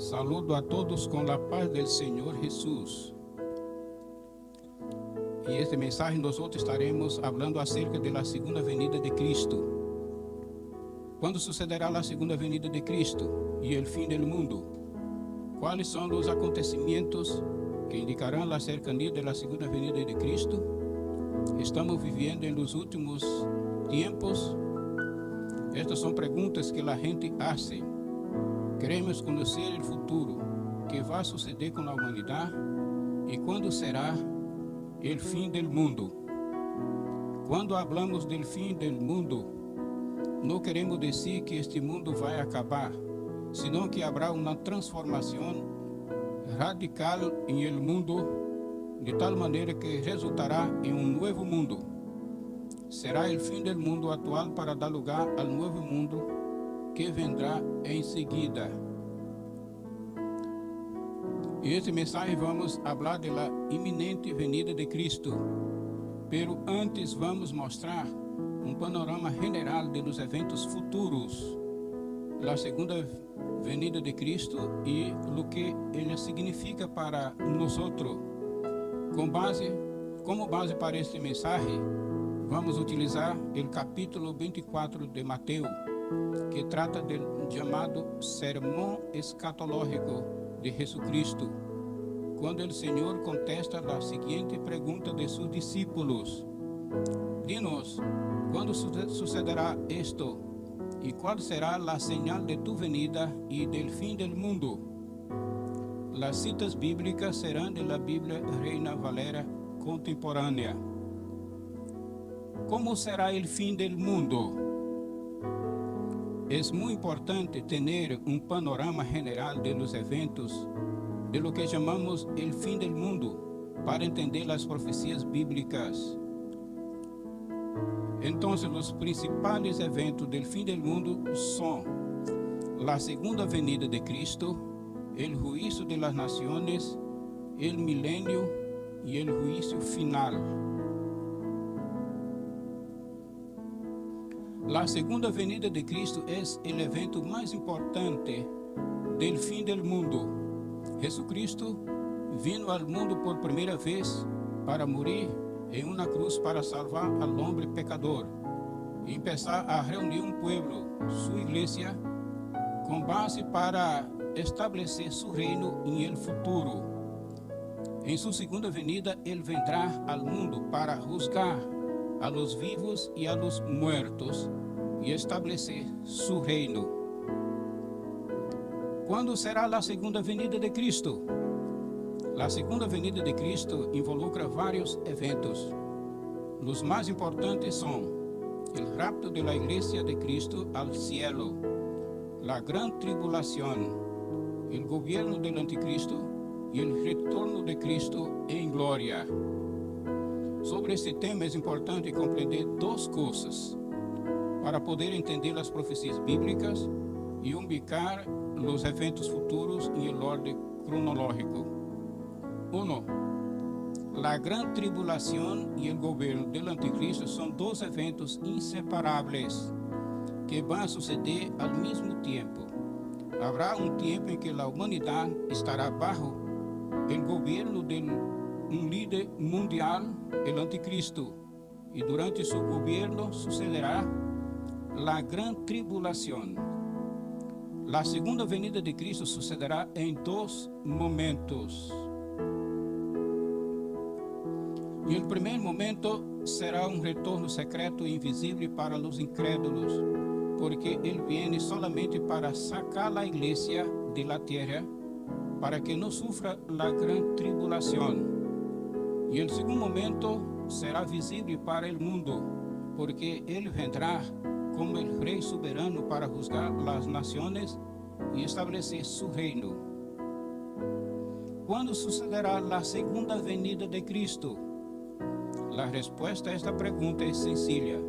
Saludo a todos con la paz del Señor Jesús. Y este mensaje nosotros estaremos hablando acerca de la segunda venida de Cristo. ¿Cuándo sucederá la segunda venida de Cristo y el fin del mundo? ¿Cuáles son los acontecimientos que indicarán la cercanía de la segunda venida de Cristo? ¿Estamos viviendo en los últimos tiempos? Estas son preguntas que la gente hace. Queremos conocer el futuro, qué va a suceder con la humanidad y cuándo será el fin del mundo. Cuando hablamos del fin del mundo, no queremos decir que este mundo va a acabar, sino que habrá una transformación radical en el mundo, de tal manera que resultará en un nuevo mundo. Será el fin del mundo actual para dar lugar al nuevo mundo que vendrá en seguida. En este mensaje vamos a hablar de la inminente venida de Cristo, pero antes vamos mostrar un panorama general de los eventos futuros, la segunda venida de Cristo y lo que ella significa para nosotros. Como base para este mensaje, vamos a utilizar el capítulo 24 de Mateo, que trata del llamado Sermón Escatológico de Jesucristo, cuando el Señor contesta la siguiente pregunta de sus discípulos: dinos, ¿cuándo sucederá esto? ¿Y cuál será la señal de tu venida y del fin del mundo? Las citas bíblicas serán de la Biblia Reina Valera contemporánea. ¿Cómo será el fin del mundo? Es muy importante tener un panorama general de los eventos de lo que llamamos el fin del mundo para entender las profecías bíblicas. Entonces, los principales eventos del fin del mundo son la segunda venida de Cristo, el juicio de las naciones, el milenio y el juicio final. La segunda venida de Cristo es el evento más importante del fin del mundo. Jesucristo vino al mundo por primera vez para morir en una cruz para salvar al hombre pecador y empezar a reunir un pueblo, su iglesia, con base para establecer su reino en el futuro. En su segunda venida, Él vendrá al mundo para juzgar a los vivos y a los muertos y establecer su reino. ¿Cuándo será la segunda venida de Cristo? La segunda venida de Cristo involucra varios eventos. Los más importantes son el rapto de la iglesia de Cristo al cielo, la gran tribulación, el gobierno del anticristo y el retorno de Cristo en gloria. Sobre este tema es importante comprender dos cosas para poder entender las profecías bíblicas y ubicar los eventos futuros en el orden cronológico. 1. La gran tribulación y el gobierno del anticristo son dos eventos inseparables que van a suceder al mismo tiempo. Habrá un tiempo en que la humanidad estará bajo el gobierno de un líder mundial, el anticristo, y durante su gobierno sucederá la gran tribulación. La segunda venida de Cristo sucederá en dos momentos. Y el primer momento será un retorno secreto e invisible para los incrédulos, porque Él viene solamente para sacar la iglesia de la tierra, para que no sufra la gran tribulación. Y el segundo momento será visible para el mundo, porque Él vendrá como el Rey soberano para juzgar las naciones y establecer su reino. ¿Cuándo sucederá la segunda venida de Cristo? La respuesta a esta pregunta es sencilla.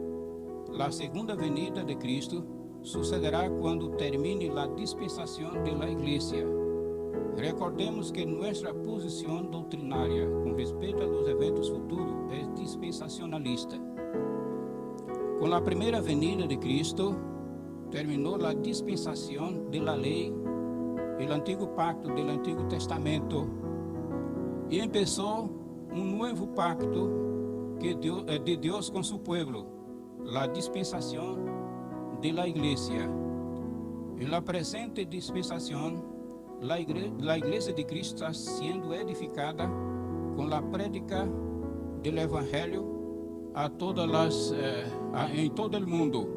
La segunda venida de Cristo sucederá cuando termine la dispensación de la iglesia. Recordemos que nuestra posición doctrinaria con respecto a los eventos futuros es dispensacionalista. Con la primera venida de Cristo, terminó la dispensación de la ley el antiguo pacto del Antiguo Testamento y empezó un nuevo pacto de Dios con su pueblo, la dispensación de la iglesia. En la presente dispensación, la iglesia de Cristo está siendo edificada con la prédica del Evangelio en todo el mundo.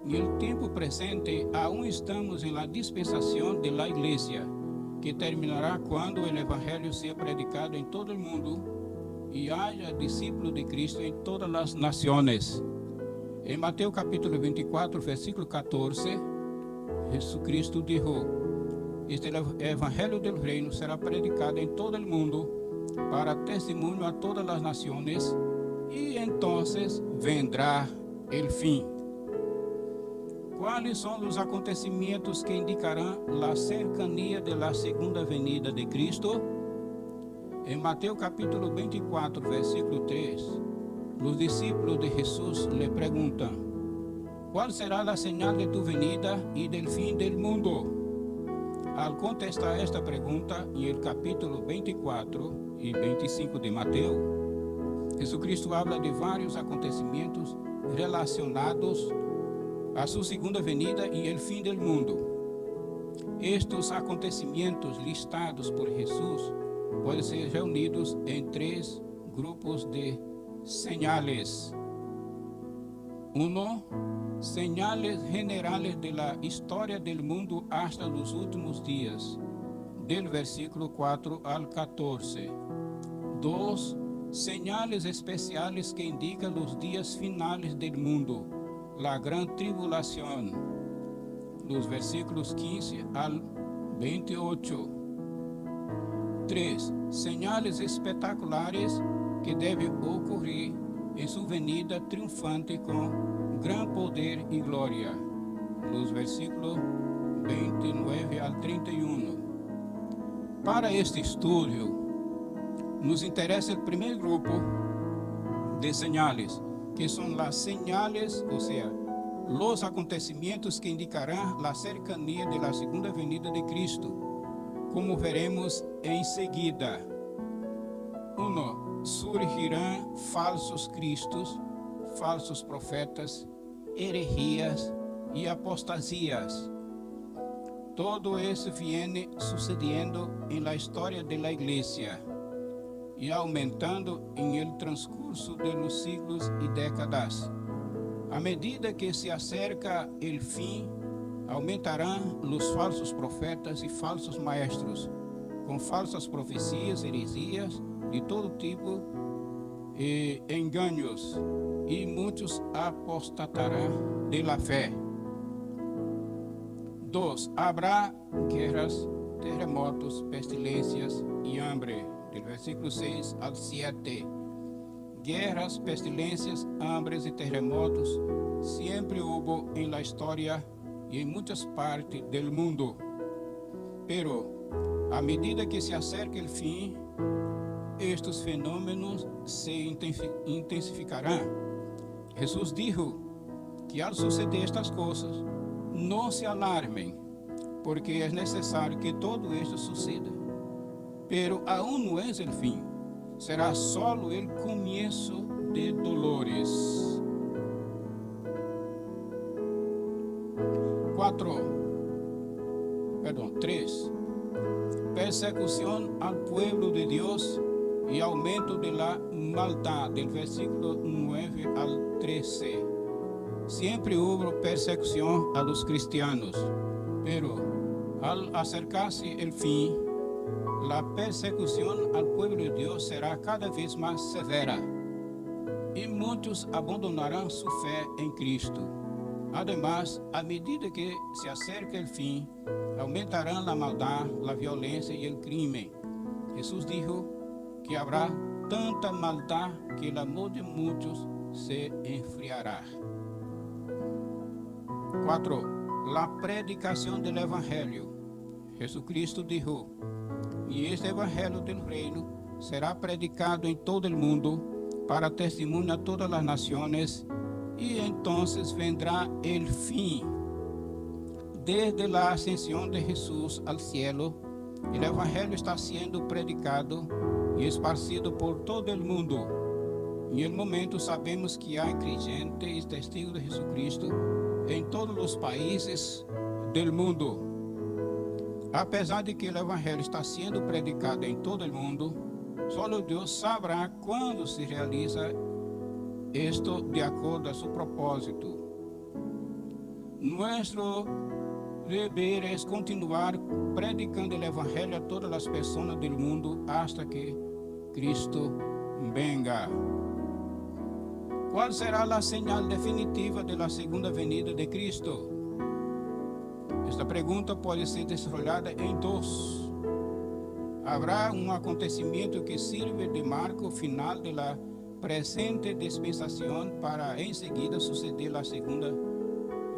En el tiempo presente, aún estamos en la dispensación de la iglesia, que terminará cuando el Evangelio sea predicado en todo el mundo y haya discípulos de Cristo en todas las naciones. En Mateo capítulo 24, versículo 14, Jesucristo dijo: este Evangelio del reino será predicado en todo el mundo para testimonio a todas las naciones y entonces vendrá el fin. ¿Cuáles son los acontecimientos que indicarán la cercanía de la segunda venida de Cristo? En Mateo capítulo 24, versículo 3, los discípulos de Jesús le preguntan: ¿cuál será la señal de tu venida y del fin del mundo? Al contestar esta pregunta, en el capítulo 24 y 25 de Mateo, Jesucristo habla de varios acontecimientos relacionados a su segunda venida y el fin del mundo. Estos acontecimientos listados por Jesús pueden ser reunidos en 3 grupos de señales. 1. Señales generales de la historia del mundo hasta los últimos días, del versículo 4 al 14. 2. Señales especiales que indican los días finales del mundo, la gran tribulación, los versículos 15 al 28. 3. Señales espectaculares que deben ocurrir en su venida triunfante con gran poder y gloria, los versículos 29 al 31. Para este estudio, nos interesa el primer grupo de señales, que son las señales, o sea, los acontecimientos que indicarán la cercanía de la segunda venida de Cristo, como veremos enseguida. 1. Surgirán falsos cristos, falsos profetas, herejías y apostasías. Todo eso viene sucediendo en la historia de la iglesia y aumentando en el transcurso de los siglos y décadas. A medida que se acerca el fin, aumentarán los falsos profetas y falsos maestros, con falsas profecías, herejías de todo tipo, engaños, y muchos apostatarán de la fe. 2. Habrá guerras, terremotos, pestilencias y hambre. Del versículo 6 al 7. Guerras, pestilencias, hambres y terremotos siempre hubo en la historia y en muchas partes del mundo. Pero a medida que se acerca el fin, estos fenómenos se intensificarán. Jesús dijo que al suceder estas cosas, no se alarmen, porque es necesario que todo esto suceda. Pero aún no es el fin, será solo el comienzo de dolores. 3. Persecución al pueblo de Dios y aumento de la maldad, del versículo 9 al 13. Siempre hubo persecución a los cristianos, pero al acercarse el fin, la persecución al pueblo de Dios será cada vez más severa y muchos abandonarán su fe en Cristo. Además, a medida que se acerca el fin, aumentarán la maldad, la violencia y el crimen. Jesús dijo que habrá tanta maldad que el amor de muchos se enfriará. 4. La predicación del Evangelio. Jesucristo dijo: y este Evangelio del reino será predicado en todo el mundo para testimonio a todas las naciones, y entonces vendrá el fin. desde la ascensión de Jesús al cielo, el Evangelio está siendo predicado y esparcido por todo el mundo. En el momento sabemos que hay creyentes y testigos de Jesucristo en todos los países del mundo. A pesar de que el Evangelio está siendo predicado en todo el mundo, solo Dios sabrá cuándo se realiza esto de acuerdo a su propósito. Nuestro deber es continuar predicando el Evangelio a todas las personas del mundo hasta que Cristo venga. ¿Cuál será la señal definitiva de la segunda venida de Cristo? Esta pregunta puede ser desarrollada en dos. Habrá un acontecimiento que sirve de marco final de la presente dispensación para enseguida suceder la segunda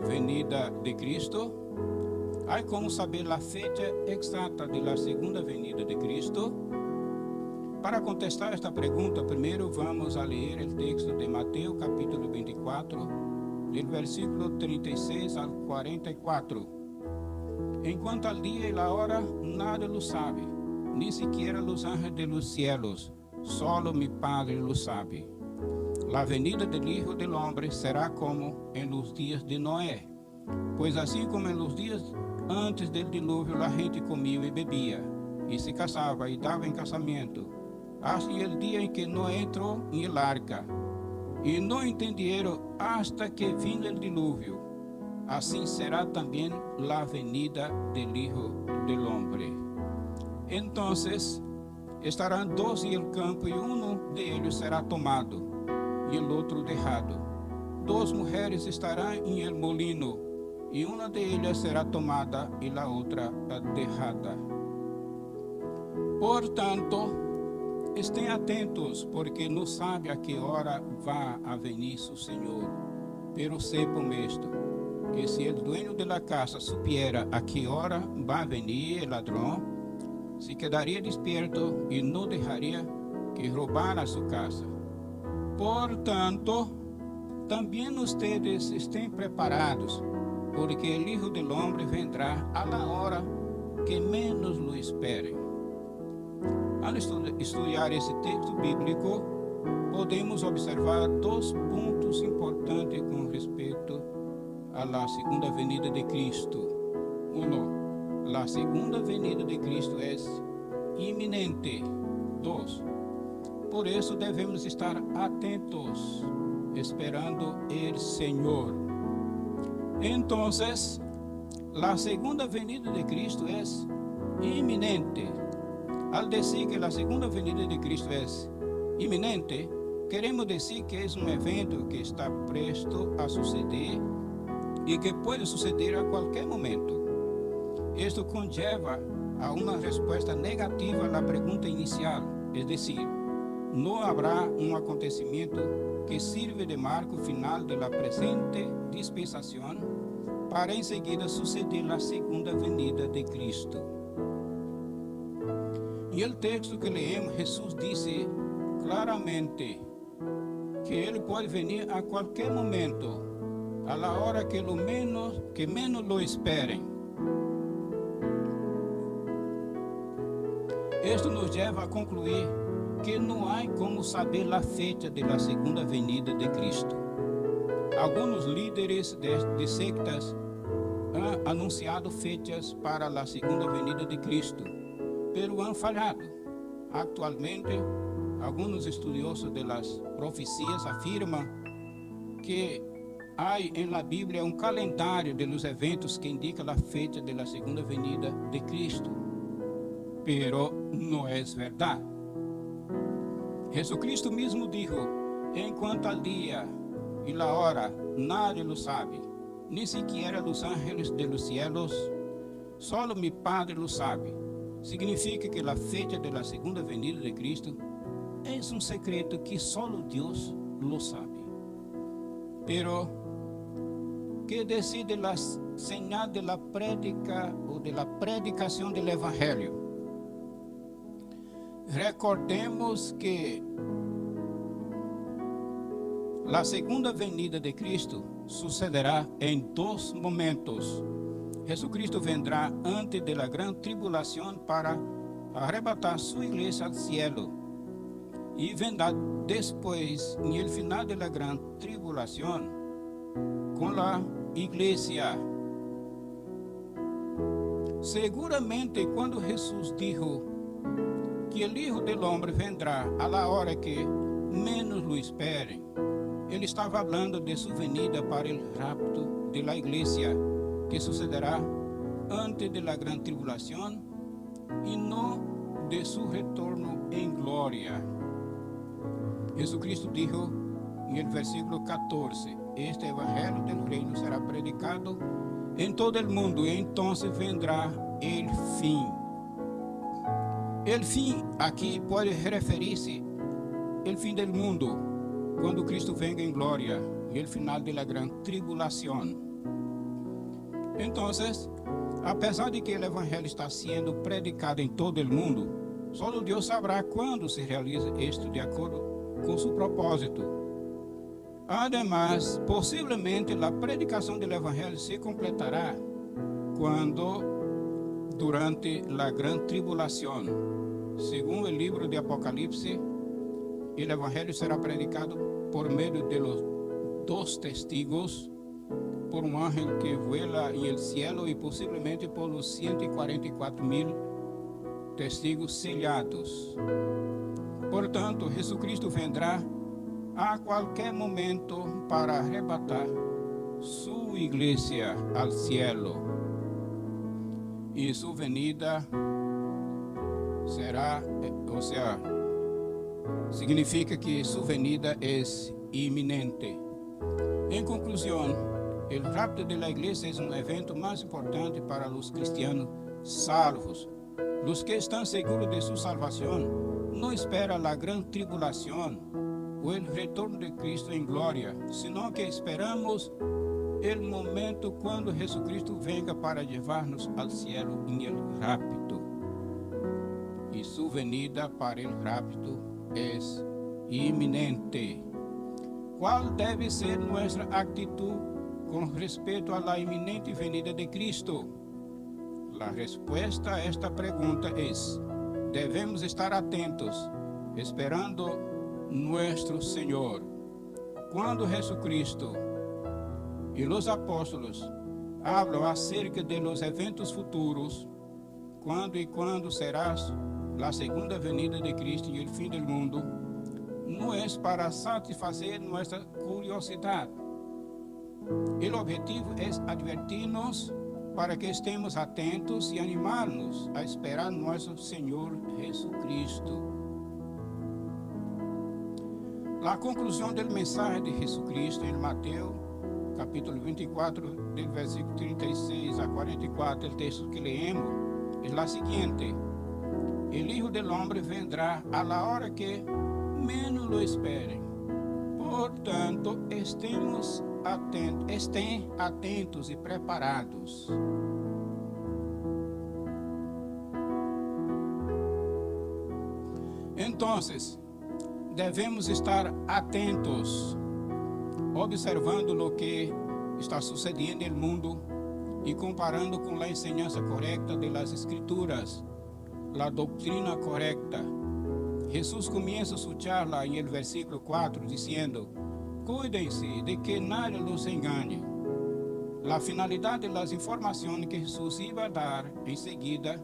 venida de Cristo. ¿Hay como saber la fecha exacta de la segunda venida de Cristo? Para contestar esta pregunta, primero vamos a leer el texto de Mateo capítulo 24, del versículo 36 al 44. En cuanto al día y la hora, nadie lo sabe, ni siquiera los ángeles de los cielos, solo mi Padre lo sabe. La venida del Hijo del Hombre será como en los días de Noé, pues así como en los días antes del diluvio la gente comía y bebía, y se casaba y daba en casamiento, hasta el día en que Noé entró en el arca, y no entendieron hasta que vino el diluvio. Así será también la venida del Hijo del Hombre. Entonces estarán dos en el campo, y uno de ellos será tomado y el otro dejado. Dos mujeres estarán en el molino, y una de ellas será tomada y la otra dejada. Por tanto, estén atentos, porque no sabe a qué hora va a venir su Señor. Pero sepan esto, que si el dueño de la casa supiera a qué hora va a venir el ladrón, se quedaría despierto y no dejaría que robara su casa. Por tanto, también ustedes estén preparados, porque el Hijo del Hombre vendrá a la hora que menos lo esperen. Al estudiar esse texto bíblico, podemos observar dos pontos importantes com respeito à segunda venida de Cristo. Uno, la segunda venida de Cristo é iminente. Dos, por isso devemos estar atentos, esperando o Senhor. Então, la segunda venida de Cristo é iminente. Al decir que la segunda venida de Cristo es inminente, queremos decir que es un evento que está presto a suceder y que puede suceder a cualquier momento. Esto conlleva a una respuesta negativa a la pregunta inicial, es decir, no habrá un acontecimiento que sirve de marco final de la presente dispensación para enseguida suceder la segunda venida de Cristo. E o texto que leemos, Jesus disse claramente que Ele pode vir a qualquer momento, a la hora que menos lo esperem. Isto nos leva a concluir que não há como saber a fecha da segunda venida de Cristo. Alguns líderes de sectas han anunciado fechas para a segunda venida de Cristo, pero han fallado. Actualmente, algunos estudiosos de las profecías afirman que hay en la Biblia un calendario de los eventos que indica la fecha de la segunda venida de Cristo, pero no es verdad. Jesucristo mismo dijo, en cuanto al día y la hora, nadie lo sabe, ni siquiera los ángeles de los cielos, solo mi Padre lo sabe. Significa que a fecha da segunda venida de Cristo é um secreto que só Deus lo sabe. Pero, que decide a señal de la prédica ou de la predicação do Evangelho? Recordemos que a segunda venida de Cristo sucederá em dois momentos. Jesucristo vendrá antes de la gran tribulación para arrebatar su iglesia al cielo. Y vendrá después, en el final de la gran tribulación, con la iglesia. Seguramente cuando Jesús dijo que el Hijo del Hombre vendrá a la hora que menos lo esperen, Él estaba hablando de su venida para el rapto de la iglesia, que sucederá antes de la gran tribulación y no de su retorno en gloria. Jesucristo dijo en el versículo 14, este evangelio del reino será predicado en todo el mundo y entonces vendrá el fin. El fin aquí puede referirse al fin del mundo, cuando Cristo venga en gloria y el final de la gran tribulación. Entonces, a pesar de que el evangelio está siendo predicado en todo el mundo, solo Dios sabrá cuándo se realiza esto de acuerdo con su propósito. Además, posiblemente la predicación del evangelio se completará durante la gran tribulación. Según el libro de Apocalipsis, el evangelio será predicado por medio de los 2 testigos, por un ángel que vuela en el cielo y posiblemente por los 144,000 testigos sellados. Por tanto, Jesucristo vendrá a qualquer momento para arrebatar su iglesia al cielo. Y su venida será, significa que su venida es inminente. En conclusión, el rapto de la iglesia es un evento más importante para los cristianos salvos. Los que están seguros de su salvación no esperan la gran tribulación o el retorno de Cristo en gloria, sino que esperamos el momento cuando Jesucristo venga para llevarnos al cielo en el rapto. Y su venida para el rapto es inminente. ¿Cuál debe ser nuestra actitud con respecto a la inminente venida de Cristo? La respuesta a esta pregunta es: debemos estar atentos, esperando nuestro Señor. Cuando Jesucristo y los apóstolos hablan acerca de los eventos futuros, cuando será la segunda venida de Cristo y el fin del mundo, no es para satisfacer nuestra curiosidad. El objetivo es advertirnos para que estemos atentos y animarnos a esperar nuestro Señor Jesucristo. La conclusión del mensaje de Jesucristo en Mateo, capítulo 24, del versículo 36 a 44, el texto que leemos, es la siguiente: el Hijo del Hombre vendrá a la hora que menos lo esperen. Por tanto, estén atentos y preparados. Entonces, debemos estar atentos, observando lo que está sucediendo en el mundo y comparando con la enseñanza correcta de las Escrituras, la doctrina correcta. Jesús comienza su charla en el versículo 4 diciendo: cuídense de que nadie los engañe. La finalidad de las informaciones que Jesús iba a dar enseguida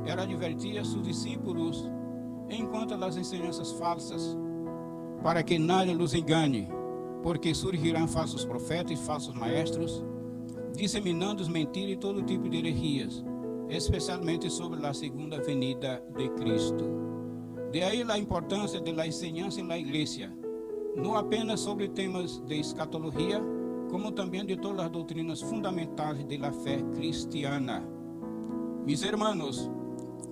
era advertir a sus discípulos en cuanto a las enseñanzas falsas, para que nadie los engañe, porque surgirán falsos profetas y falsos maestros, diseminando mentiras y todo tipo de herejías, especialmente sobre la segunda venida de Cristo. De ahí la importancia de la enseñanza en la iglesia, no apenas sobre temas de escatología, como también de todas las doctrinas fundamentales de la fe cristiana. Mis hermanos,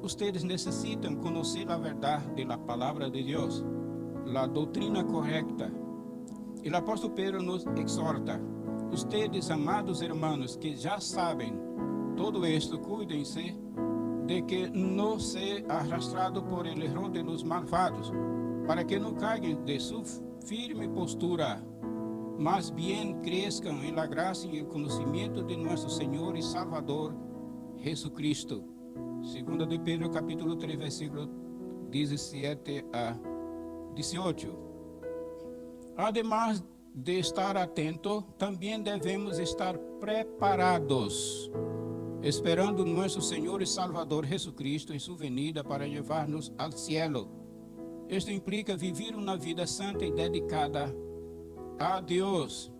ustedes necesitan conocer la verdad de la palabra de Dios, la doctrina correcta. El apóstol Pedro nos exhorta: ustedes, amados hermanos, que ya saben todo esto, cuídense de que no sea arrastrado por el error de los malvados, para que no caigan de su firme postura. más bien crezcan en la gracia y el conocimiento de nuestro Señor y Salvador Jesucristo. Segunda de Pedro capítulo 3 versículos 17 a 18. Además de estar atento, también debemos estar preparados, esperando nuestro Señor y Salvador Jesucristo en su venida para llevarnos al cielo. Esto implica vivir una vida santa y dedicada a Dios.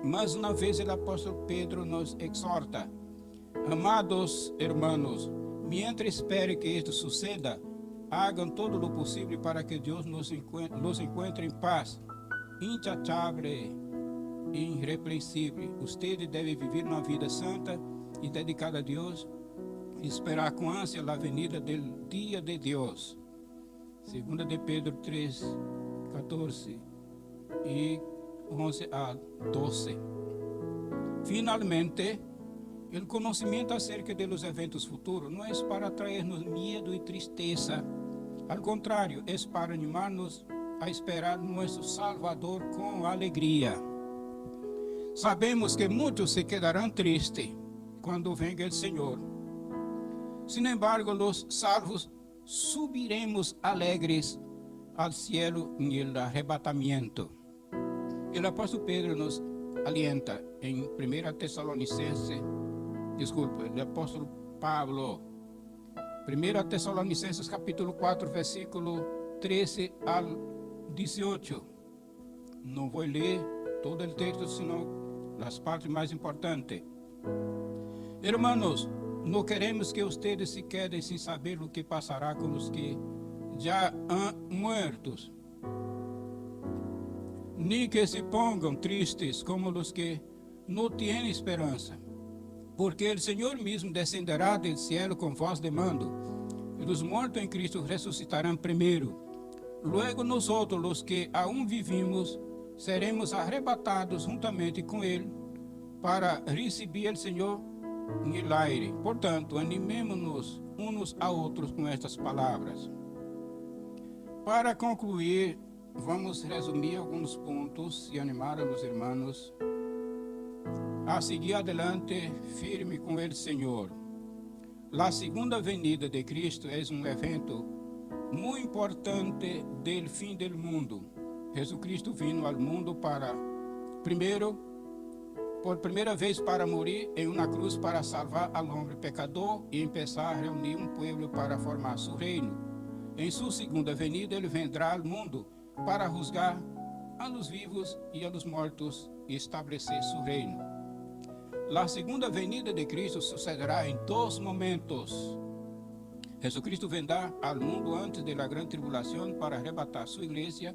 Más una vez el apóstol Pedro nos exhorta: amados hermanos, mientras espere que esto suceda, hagan todo lo posible para que Dios los encuentre en paz, intachable e irrepreensível. Ustedes deben vivir una vida santa y dedicada a Dios y esperar con ansia la venida del día de Dios. Segunda de Pedro 3, 14 y 11 a 12. Finalmente, el conocimiento acerca de los eventos futuros no es para traernos miedo y tristeza. Al contrario, es para animarnos a esperar nuestro Salvador con alegría. Sabemos que muchos se quedarán tristes cuando venga el Señor. Sin embargo, los salvos subiremos alegres al cielo en el arrebatamiento. El apóstol Pedro nos alienta en el apóstol Pablo, 1 Tesalonicenses capítulo 4, versículo 13 al 18. No voy a leer todo el texto, sino las partes más importantes. Hermanos, no queremos que ustedes se queden sin saber lo que pasará con los que ya han muerto, ni que se pongan tristes como los que no tienen esperanza, porque el Señor mismo descenderá del cielo con voz de mando, y los muertos en Cristo resucitarán primero. Luego nosotros, los que aún vivimos, seremos arrebatados juntamente con Él para recibir el Señor en el aire. Portanto, animémonos unos a otros com estas palavras. Para concluir, vamos resumir alguns pontos e animar a los hermanos a seguir adelante firme com el Senhor. La segunda venida de Cristo é evento muito importante del fim del mundo. Jesucristo vino al mundo por primeira vez para morir em uma cruz para salvar al homem pecador e empezar a reunir pueblo para formar su reino. Em sua segunda venida, ele vendrá al mundo para juzgar a los vivos e a los mortos e estabelecer su reino. La segunda venida de Cristo sucederá em dois momentos. Jesucristo vendrá al mundo antes de la gran tribulación para arrebatar su iglesia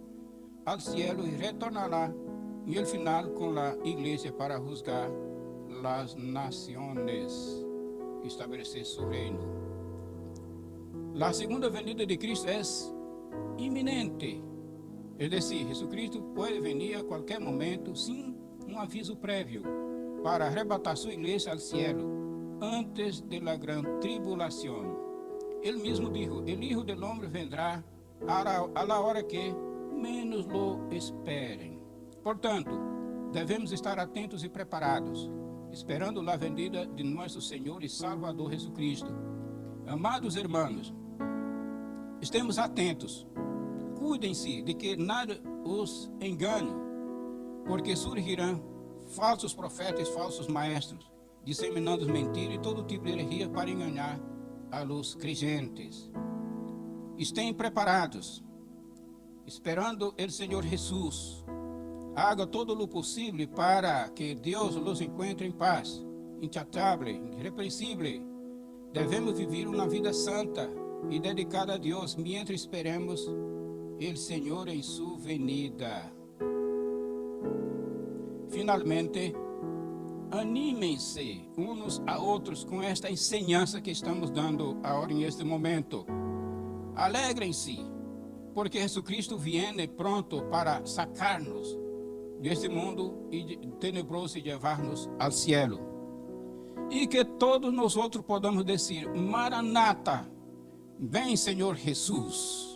al cielo y retornará en el final con la iglesia para juzgar las naciones y establecer su reino. La segunda venida de Cristo es inminente, es decir, Jesucristo puede venir a cualquier momento sin un aviso previo para arrebatar su iglesia al cielo antes de la gran tribulación. Él mismo dijo: el Hijo del Hombre vendrá a la hora que menos lo esperen. Portanto, devemos estar atentos e preparados, esperando a venida de nosso Senhor e Salvador Jesucristo. Amados irmãos, estemos atentos, cuidem-se de que nada os engane, porque surgirão falsos profetas, falsos maestros, disseminando mentiras e todo tipo de heresia para enganar a los creyentes. Estén preparados, esperando el Señor Jesús. Haga todo lo posible para que Dios los encuentre en paz, intachable, irrepreensível. Devemos vivir una vida santa y dedicada a Dios mientras esperemos el Señor en su venida. Finalmente, anímense uns a outros com esta enseñança que estamos dando agora neste momento. Alegrem-se, porque Jesucristo viene pronto para sacar-nos deste mundo tenebroso e levar-nos ao cielo. E que todos nós podamos dizer: Maranata, vem Senhor Jesus.